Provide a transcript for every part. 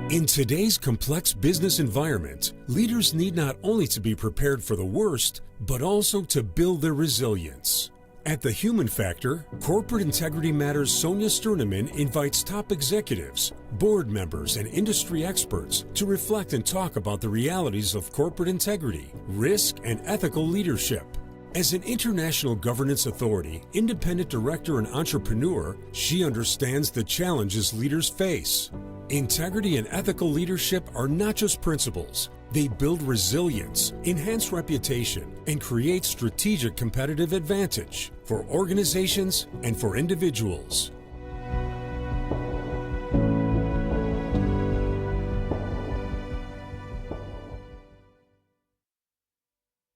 In today's complex business environment, leaders need not only to be prepared for the worst, but also to build their resilience. At The Human Factor, Corporate Integrity Matters' Sonja Sterneman invites top executives, board members, and industry experts to reflect and talk about the realities of corporate integrity, risk, and ethical leadership. As an international governance authority, independent director, and entrepreneur, she understands the challenges leaders face. Integrity and ethical leadership are not just principles. They build resilience, enhance reputation, and create strategic competitive advantage for organizations and for individuals.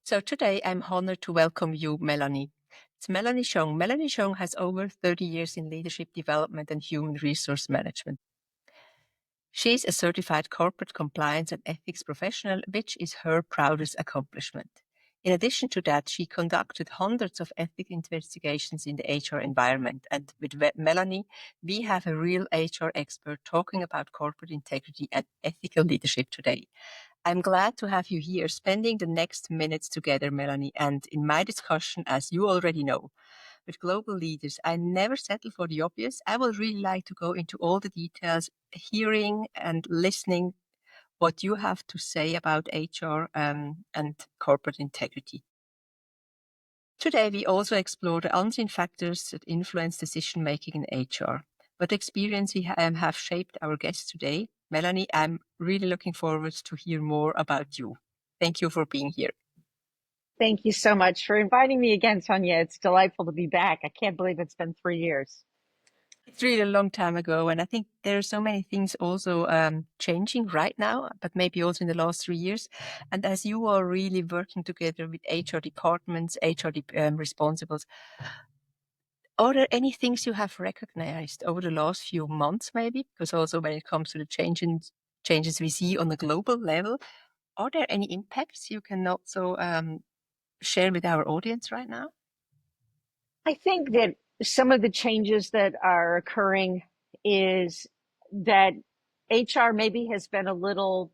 So today I'm honored to welcome you, Melanie. It's Melanie Shong. Melanie Shong has over 30 years in leadership development and human resource management. She's a certified corporate compliance and ethics professional, which is her proudest accomplishment. In addition to that, she conducted hundreds of ethics investigations in the HR environment. And with Melanie, we have a real HR expert talking about corporate integrity and ethical leadership today. I'm glad to have you here, spending the next minutes together, Melanie. And in my discussion, as you already know, with global leaders, I never settle for the obvious. I would really like to go into all the details, hearing and listening what you have to say about HR and corporate integrity. Today, we also explore the unseen factors that influence decision-making in HR. What experience we have shaped our guests today. Melanie, I'm really looking forward to hear more about you. Thank you for being here. Thank you so much for inviting me again, Sonja. It's delightful to be back. I can't believe it's been 3 years. It's really a long time ago, and I think there are so many things also changing right now, but maybe also in the last 3 years. And as you are really working together with HR departments, HR responsibles, are there any things you have recognized over the last few months, maybe? Because also when it comes to the changes we see on a global level, are there any impacts you can also share with our audience right now? I think that some of the changes that are occurring is that HR maybe has been a little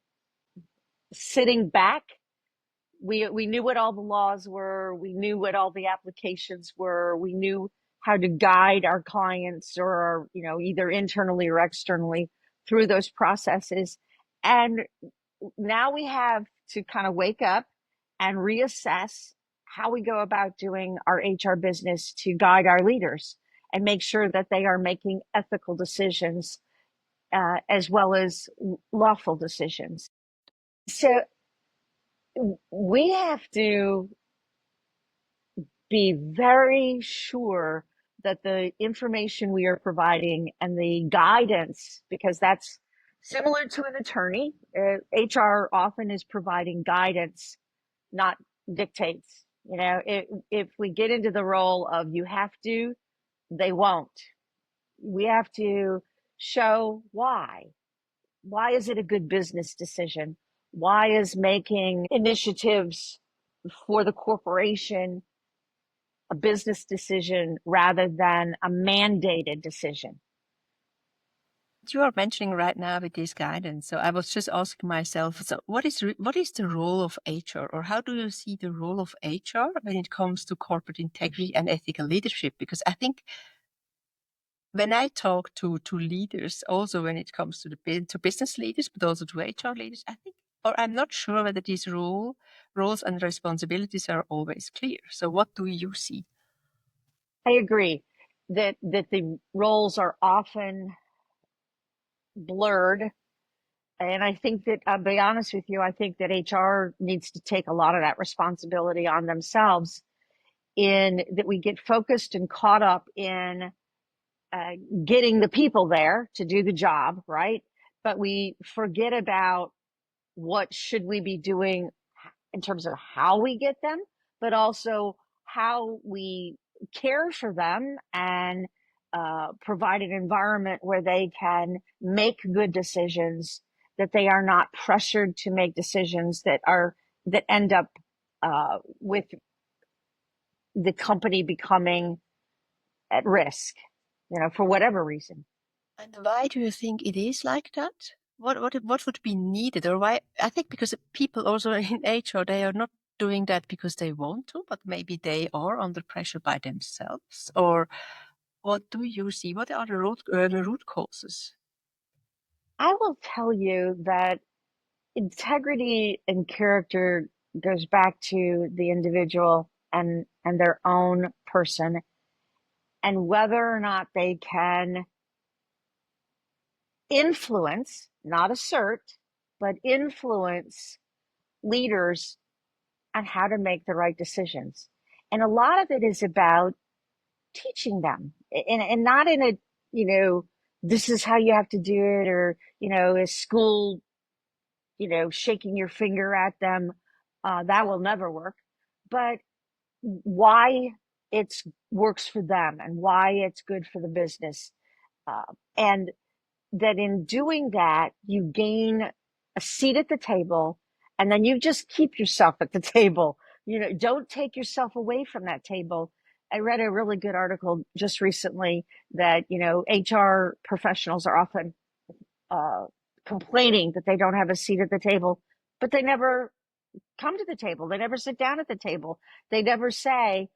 sitting back. We knew what all the laws were. We knew what all the applications were. We knew how to guide our clients or, either internally or externally through those processes. And now we have to kind of wake up and reassess how we go about doing our HR business to guide our leaders and make sure that they are making ethical decisions as well as lawful decisions. So we have to be very sure that the information we are providing and the guidance, because that's similar to an attorney, HR often is providing guidance, not dictates. If we get into the role of you have to, they won't. We have to show why. Why is it a good business decision? Why is making initiatives for the corporation a business decision rather than a mandated decision? You are mentioning right now with this guidance. So I was just asking myself, so what is the role of HR, or how do you see the role of HR when it comes to corporate integrity and ethical leadership? Because I think when I talk to leaders, also when it comes to business leaders, but also to HR leaders, I think, or I'm not sure whether these roles and responsibilities are always clear. So what do you see? I agree that the roles are often blurred. And I think that, I'll be honest with you, I think that HR needs to take a lot of that responsibility on themselves, in that we get focused and caught up in getting the people there to do the job, right? But we forget about what should we be doing in terms of how we get them, but also how we care for them and provide an environment where they can make good decisions, that they are not pressured to make decisions that end up with the company becoming at risk, for whatever reason. And why do you think it is like that? what would be needed, or why? I think because people also in HR, they are not doing that because they want to, but maybe they are under pressure by themselves. Or what do you see? What are the root causes? I will tell you that integrity and character goes back to the individual and their own person, and whether or not they can influence, not assert, but influence leaders on how to make the right decisions. And a lot of it is about teaching them, and not in a, this is how you have to do it, or, a school, shaking your finger at them. That will never work. But why it works for them and why it's good for the business. And that in doing that, you gain a seat at the table, and then you just keep yourself at the table. Don't take yourself away from that table. I read a really good article just recently that, HR professionals are often complaining that they don't have a seat at the table, but they never come to the table. They never sit down at the table. They never say,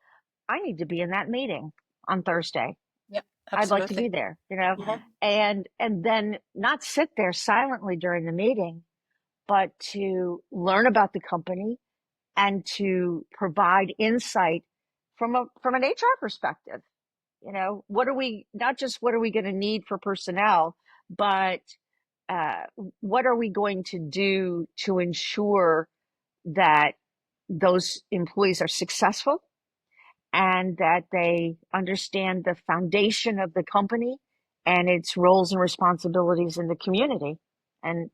I need to be in that meeting on Thursday. Yeah, I'd like to absolutely. be there, Mhm. and then not sit there silently during the meeting, but to learn about the company and to provide insight from an HR perspective. What are we, not just what are we going to need for personnel, but uh, what are we going to do to ensure that those employees are successful and that they understand the foundation of the company and its roles and responsibilities in the community and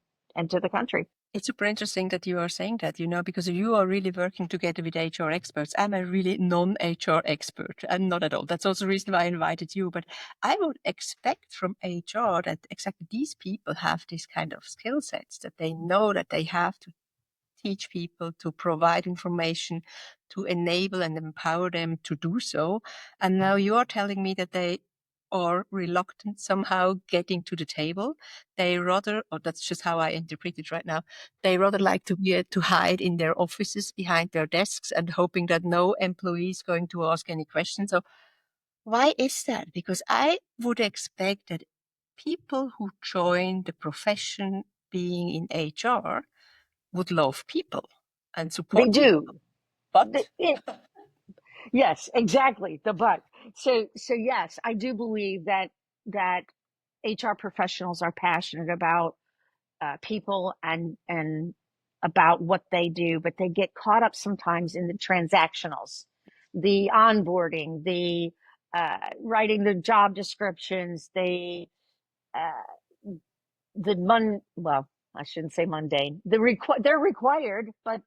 to the country. It's super interesting that you are saying that, because you are really working together with HR experts. I'm a really non-HR expert, and not at all. That's also the reason why I invited you. But I would expect from HR that exactly these people have this kind of skill sets, that they know that they have to teach people, to provide information, to enable and empower them to do so. And now you are telling me that they are reluctant somehow getting to the table. They rather, or that's just how I interpret it right now, they rather like to hide in their offices behind their desks and hoping that no employee is going to ask any questions. So why is that? Because I would expect that people who join the profession being in HR would love people and They support people. do. But Yes, exactly. The but. So yes, I do believe that HR professionals are passionate about people and about what they do, but they get caught up sometimes in the transactionals, the onboarding, the writing the job descriptions, uh, well, I shouldn't say mundane. They're required, but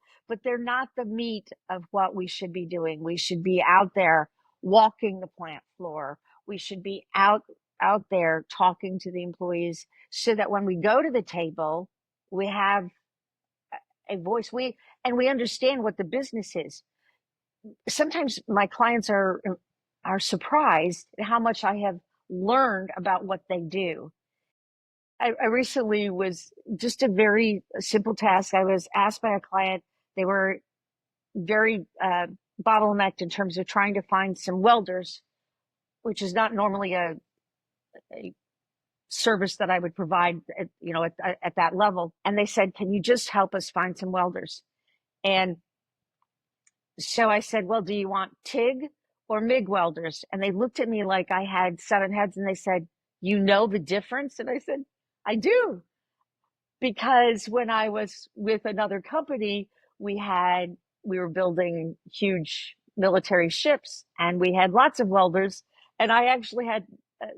they're not the meat of what we should be doing. We should be out there walking the plant floor. We should be out there talking to the employees so that when we go to the table, we have a voice. We understand what the business is. Sometimes my clients are surprised at how much I have learned about what they do. I recently was just a very simple task. I was asked by a client. They were very bottlenecked in terms of trying to find some welders, which is not normally a service that I would provide at that level. And they said, can you just help us find some welders? And so I said, well, do you want TIG or MIG welders? And they looked at me like I had 7 heads, and they said, you know the difference? And I said, I do. Because when I was with another company, we were building huge military ships, and we had lots of welders. And I actually had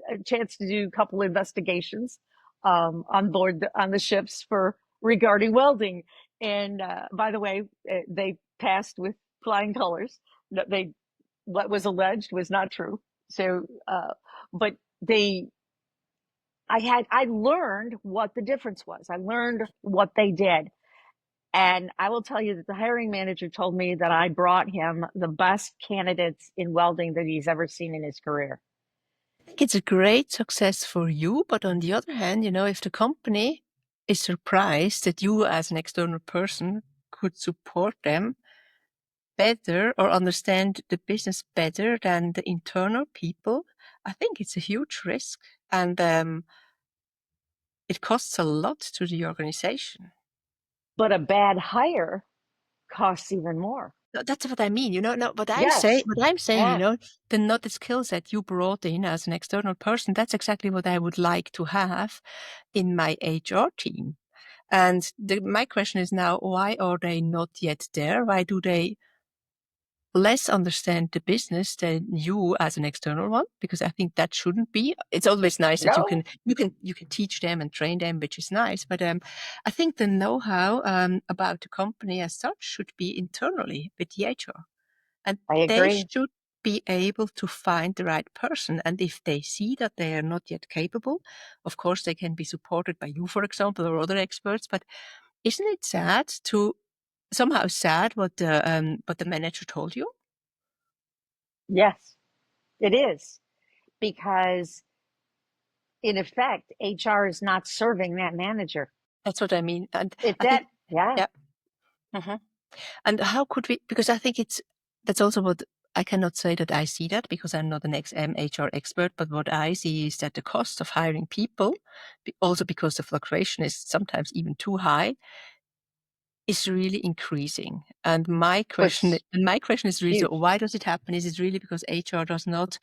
a chance to do a couple investigations on board on the ships regarding welding. And by the way, they passed with flying colors. What was alleged was not true. So, but I learned what the difference was. I learned what they did. And I will tell you that the hiring manager told me that I brought him the best candidates in welding that he's ever seen in his career. I think it's a great success for you. But on the other hand, if the company is surprised that you as an external person could support them better or understand the business better than the internal people. I think it's a huge risk, and it costs a lot to the organization. But a bad hire costs even more. That's what I mean, No, what I'm Yes. saying, Yeah. the skills that you brought in as an external person, that's exactly what I would like to have in my HR team. And my question is now, why are they not yet there? Why do they less understand the business than you as an external one? Because I think that shouldn't be. It's always nice that you No. can teach them and train them, which is nice. But I think the know-how about the company as such should be internally with the HR, and I they agree. should be able to find the right person. And if they see that they are not yet capable, of course they can be supported by you, for example, or other experts. But isn't it somehow sad what the manager told you? Yes, it is. Because in effect, HR is not serving that manager. That's what I mean. And If I think, that, yeah. yeah. hmm And how could we, because I think that's also what, I cannot say that I see that because I'm not an HR expert, but what I see is that the cost of hiring people, also because the fluctuation is sometimes even too high, is really increasing. And my question is really, so Huge. why does it happen? Is it really because HR does not,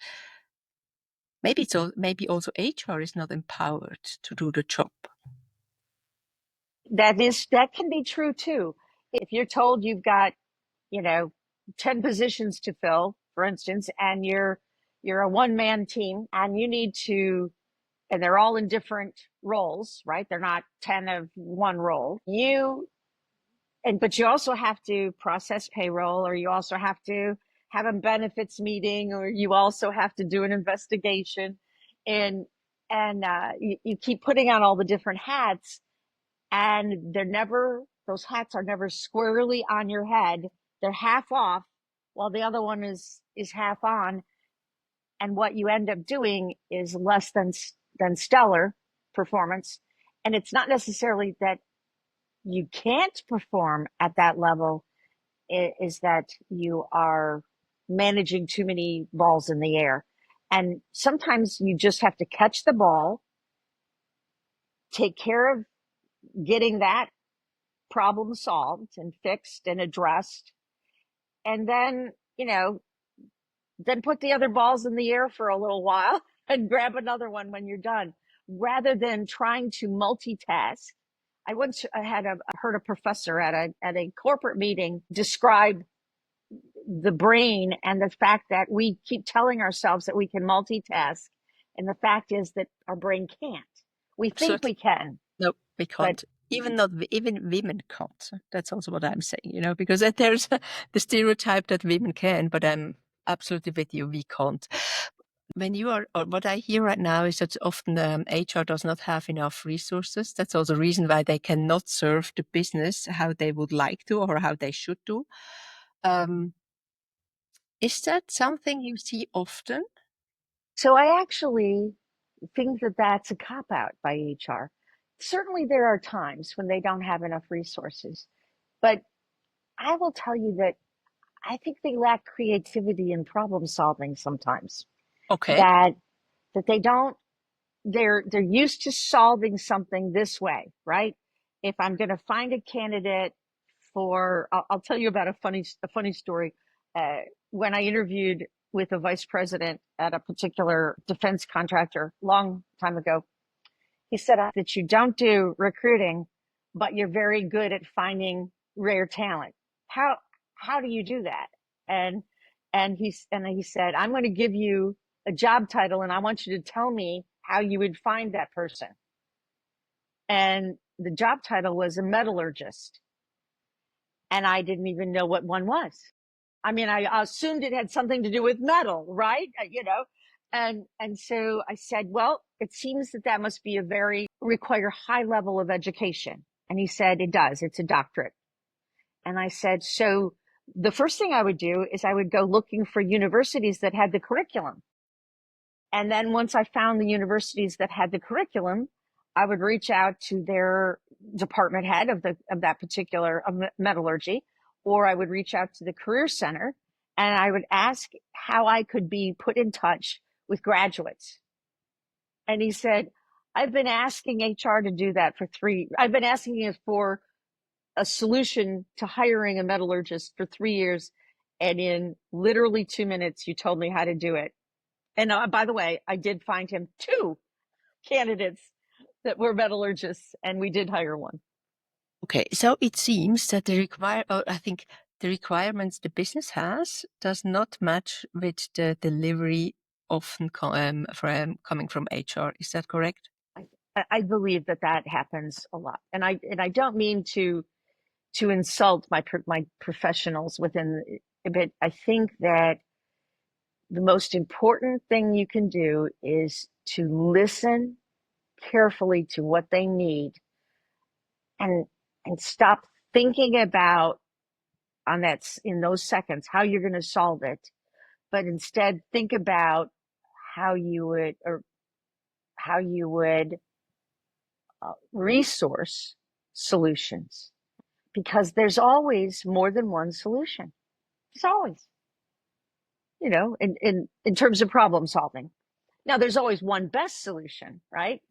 maybe also HR is not empowered to do the job? That can be true too. If you're told you've got, 10 positions to fill, for instance, and you're a one-man team and you need to, and they're all in different roles, right? They're not 10 of one role. But you also have to process payroll, or you also have to have a benefits meeting, or you also have to do an investigation, and you keep putting on all the different hats, and those hats are never squarely on your head. They're half off while the other one is half on, and what you end up doing is less than stellar performance. And it's not necessarily that you can't perform at that level, is that you are managing too many balls in the air. And sometimes you just have to catch the ball, take care of getting that problem solved and fixed and addressed, and then, then put the other balls in the air for a little while and grab another one when you're done, rather than trying to multitask. I heard a professor at a corporate meeting describe the brain and the fact that we keep telling ourselves that we can multitask, and the fact is that our brain can't. We think we Absolutely. can, No, we but can't. Even women can't. That's also what I'm saying, because there's the stereotype that women can, but I'm absolutely with you, we can't. Or what I hear right now is that often HR does not have enough resources. That's also a reason why they cannot serve the business how they would like to or how they should do. Is that something you see often? so I actually think that that's a cop out by HR. Certainly, there are times when they don't have enough resources, but I will tell you that I think they lack creativity and problem solving sometimes. Okay. That they don't. They're used to solving something this way, right? If I'm going to find a candidate I'll tell you about a funny story. When I interviewed with a vice president at a particular defense contractor long time ago, he said that you don't do recruiting, but you're very good at finding rare talent. How do you do that? And he said, I'm going to give you a job title, and I want you to tell me how you would find that person. And the job title was a metallurgist, and I didn't even know what one was. I mean, I assumed it had something to do with metal, right? And so I said, well, it seems that must be require high level of education. And he said, it does. It's a doctorate. And I said, so the first thing I would do is I would go looking for universities that had the curriculum. And then once I found the universities that had the curriculum, I would reach out to their department head of that particular metallurgy, or I would reach out to the career center and I would ask how I could be put in touch with graduates. And he said, I've been asking HR to do that I've been asking it for a solution to hiring a metallurgist for 3 years. And in literally 2 minutes, you told me how to do it. And by the way, I did find him 2 candidates that were metallurgists, and we did hire one. Okay, so it seems that I think the requirements the business has does not match with the delivery often coming from HR. Is that correct? I believe that happens a lot, and I don't mean to insult my professionals within, but I think that the most important thing you can do is to listen carefully to what they need, and stop thinking about in those seconds how you're going to solve it, but instead think about how you would resource solutions, because there's always more than one solution. There's always, in terms of problem solving. Now, there's always one best solution, right?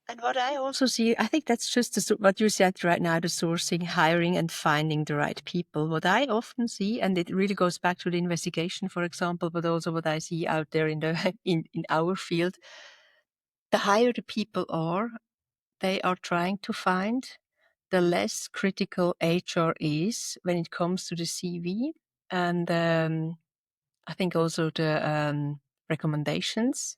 And what I also see, I think that's just what you said right now, the sourcing, hiring, and finding the right people. What I often see, and it really goes back to the investigation, for example, but also what I see out there in our field, the higher the people are, they are trying to find, the less critical HR is when it comes to the CV. And I think also the recommendations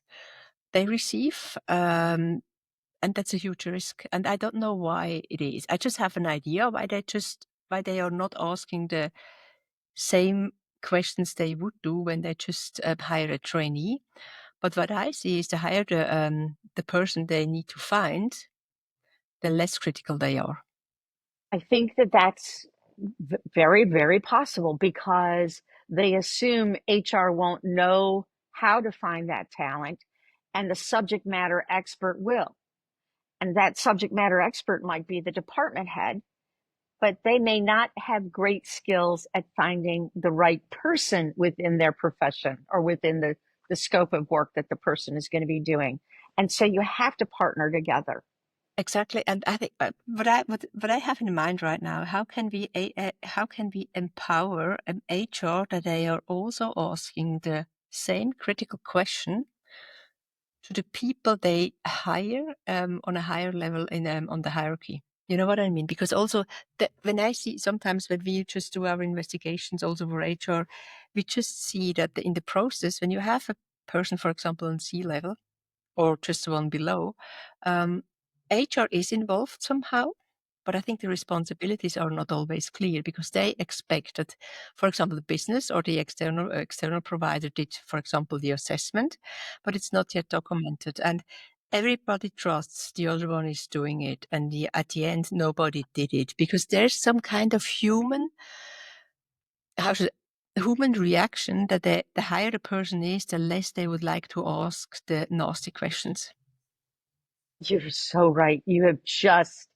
they receive. And that's a huge risk. And I don't know why it is. I just have an idea why they are not asking the same questions they would do when they just hire a trainee. But what I see is the higher the person they need to find, the less critical they are. I think that's very, very possible, because they assume HR won't know how to find that talent, and the subject matter expert will. And that subject matter expert might be the department head, but they may not have great skills at finding the right person within their profession or within the scope of work that the person is going to be doing. And so you have to partner together. Exactly, and I think what I have in mind right now, how can we empower an HR that they are also asking the same critical question to the people they hire on a higher level on the hierarchy? You know what I mean? Because also when I see sometimes when we just do our investigations also for HR, we just see that in the process when you have a person, for example, on C-level or just one below, HR is involved somehow, but I think the responsibilities are not always clear because they expect that, for example, the business or the external provider did, for example, the assessment, but it's not yet documented. And everybody trusts the other one is doing it. And at the end, nobody did it because there's some kind of human reaction that the higher the person is, the less they would like to ask the nasty questions. You're so right. You have just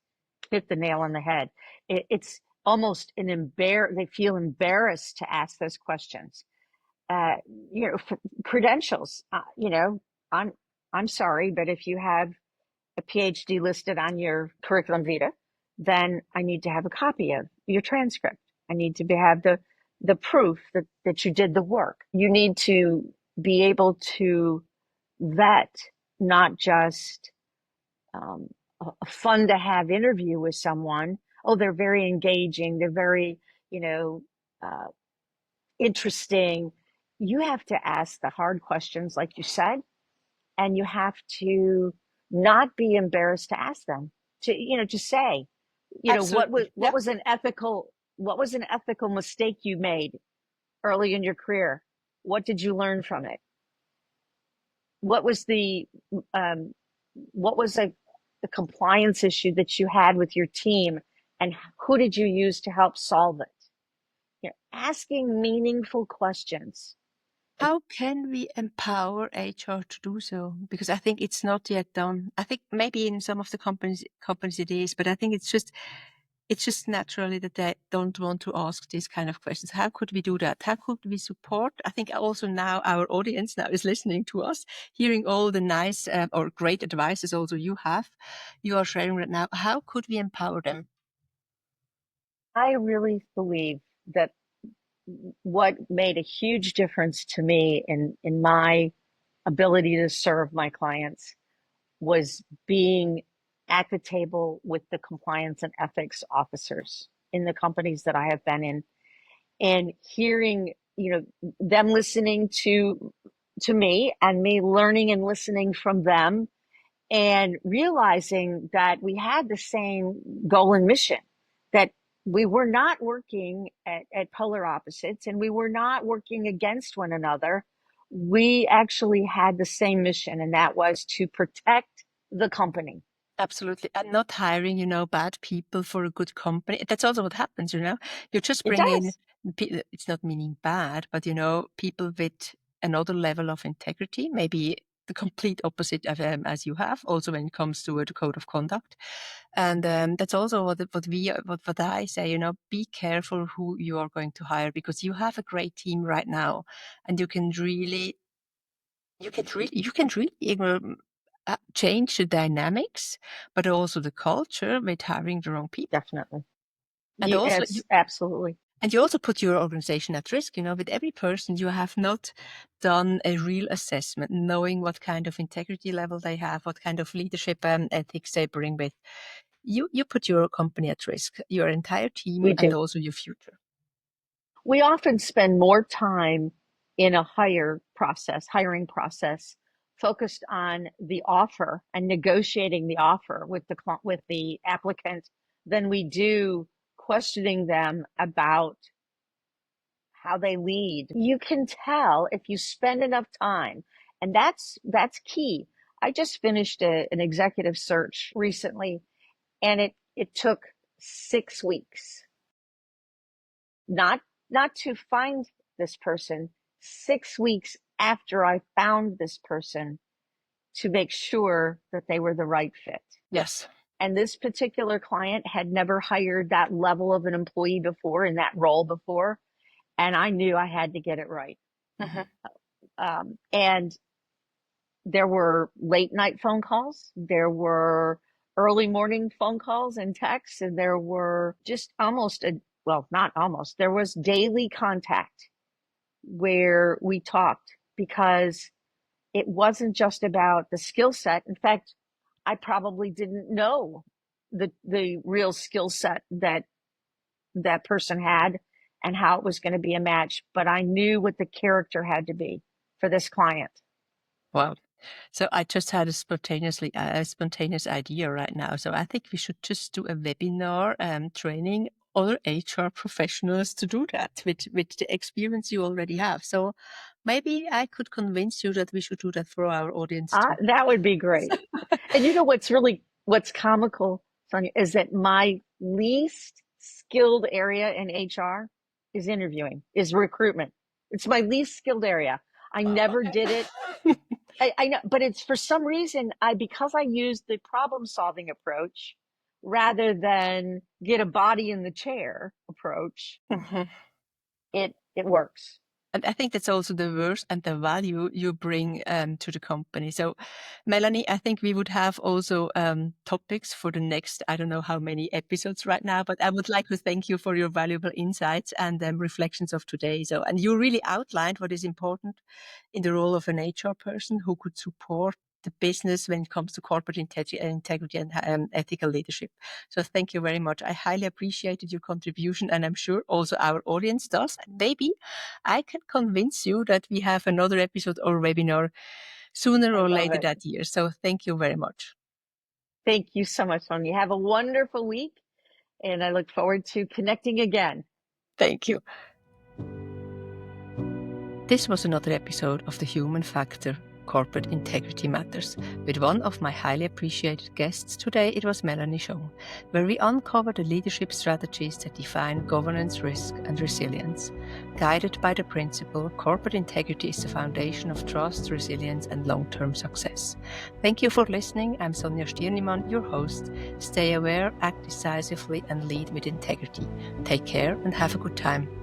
hit the nail on the head. It's almost they feel embarrassed to ask those questions. Credentials. I'm sorry, but if you have a PhD listed on your curriculum vitae, then I need to have a copy of your transcript. I need to have the proof that you did the work. You need to be able to vet not just a fun to have interview with someone. Oh, they're very engaging. They're very, interesting. You have to ask the hard questions, like you said, and you have to not be embarrassed to ask them. To say, Absolutely. what was an ethical mistake you made early in your career? What did you learn from it? What was the compliance issue that you had with your team, and who did you use to help solve it? Asking meaningful questions How can we empower HR to do so? Because I think it's not yet done. I think maybe in some of the companies it is, but I think it's just naturally that they don't want to ask these kind of questions. How could we do that? How could we support? I think also now our audience now is listening to us, hearing all the nice or great advices also you are sharing right now. How could we empower them? I really believe that what made a huge difference to me in my ability to serve my clients was being at the table with the compliance and ethics officers in the companies that I have been in, and hearing, them listening to me and me learning and listening from them, and realizing that we had the same goal and mission, that we were not working at polar opposites, and we were not working against one another. We actually had the same mission, and that was to protect the company. Absolutely. And not hiring, bad people for a good company. That's also what happens, You just It bring in, does. it's not meaning bad, but, people with another level of integrity, maybe the complete opposite of as you have, also when it comes to the code of conduct. And that's also what I say, be careful who you are going to hire, because you have a great team right now, and you can really change the dynamics, but also the culture with hiring the wrong people. Definitely. And also Yes, absolutely. you also put your organization at risk. With every person, you have not done a real assessment, knowing what kind of integrity level they have, what kind of leadership ethics they bring with. You put your company at risk, your entire team, We and do. also your future. We often spend more time in a hiring process, focused on the offer and negotiating the offer with the applicant, than we do questioning them about how they lead. You can tell if you spend enough time, and that's key. I just finished an executive search recently, and it took 6 weeks, not to find this person, 6 weeks after I found this person, to make sure that they were the right fit. Yes. And this particular client had never hired that level of an employee before, in that role before, and I knew I had to get it right. And there were late night phone calls, there were early morning phone calls and texts, and there were just not almost, there was daily contact where we talked, because it wasn't just about the skill set. In fact, I probably didn't know the real skill set that that person had and how it was going to be a match, but I knew what the character had to be for this client. Wow. So I just had a spontaneous idea right now. So I think we should just do a webinar training other HR professionals to do that with the experience you already have. So maybe I could convince you that we should do that for our audience too. That would be great. And you know what's comical, Sonia, is that my least skilled area in HR is recruitment. It's my least skilled area. I never did it. I know, but it's for some reason, because I use the problem solving approach rather than get a body in the chair approach, it works. And I think that's also the worth and the value you bring to the company. So, Melanie, I think we would have also topics for the next, I don't know how many episodes right now, but I would like to thank you for your valuable insights and reflections of today. So, and you really outlined what is important in the role of an HR person who could support the business when it comes to corporate integrity and ethical leadership. So thank you very much. I highly appreciated your contribution, and I'm sure also our audience does. And maybe I can convince you that we have another episode or webinar sooner or later that year. So thank you very much. Thank you so much, Sonia. Have a wonderful week, and I look forward to connecting again. Thank you. This was another episode of The Human Factor, Corporate Integrity Matters. With one of my highly appreciated guests today, it was Melanie Shong, where we uncover the leadership strategies that define governance, risk, and resilience. Guided by the principle, corporate integrity is the foundation of trust, resilience, and long-term success. Thank you for listening. I'm Sonja Stirnimann, your host. Stay aware, act decisively, and lead with integrity. Take care and have a good time.